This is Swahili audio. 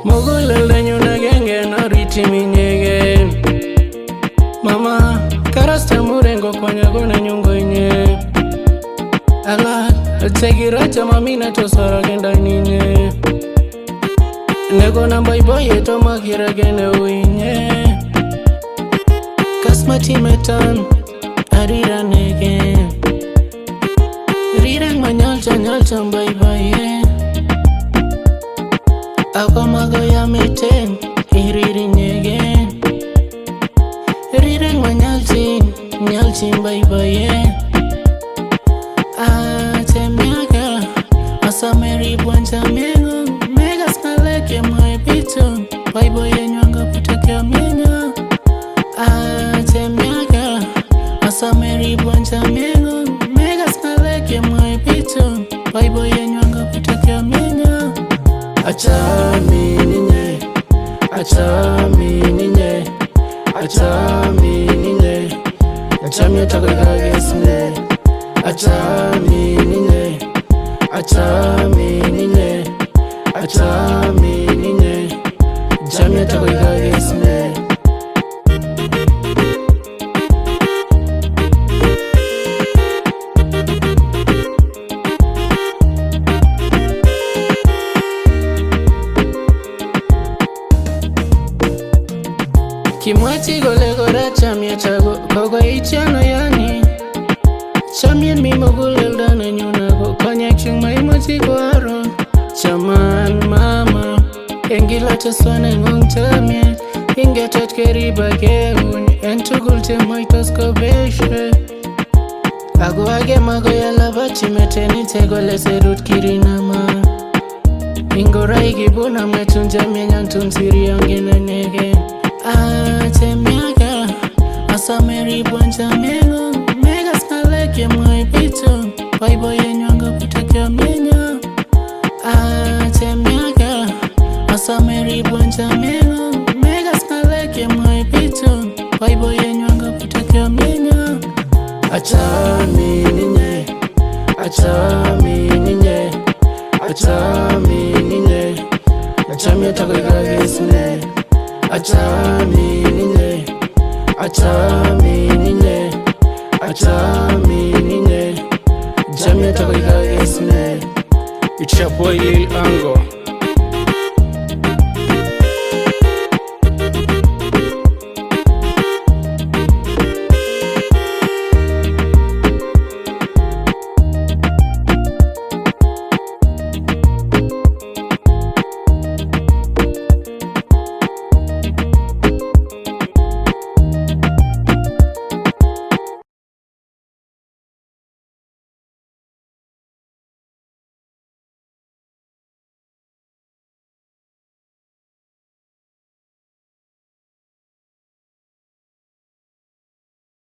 Muguleldanyu agenge noriti minyegen. Mama karasta murengo konyago na nyungo inye. Ala tegiracha mamina tosara genda ninye. Nego na boy to makira gene uinye. Kasmati metan arira nege. Rirang manyalcha boy. Ako mago ya meten iriri nyegen. Rirang manyalchin boy. Temyaga asameri bwanja mengo. Megas maleke moe piton boy enywanga putakia menya. Temyaga asameri bwanja mengo. Megas maleke moe piton boy enywanga putakia menya. Achami ninye, achami atakagesne. Achami ninye, achami atakagesne. Kimwati gole gora chamia chago kogo ichano yani. Chamien mi mogulelda na nyunago konyak chung mai moti gwaro. Chaman mama engila teswane ngong chamien. Ingetet keriba keun entugul temoitos kobeshe. Ago age mago yalaba chimeteni tegole serut kirinama. Ingora igibuna metunja menyantum siri angina nege. Temyaga asameri bwanja mengo. Megas maleke moe piton boy enywanga putakia menya. Temyaga asameri bwanja mengo. Megas maleke moe piton boy enywanga putakia menya. Achami ninye, achami atakagesne. Achami ninye, achami atakagesne. It's your boy Lil Ango.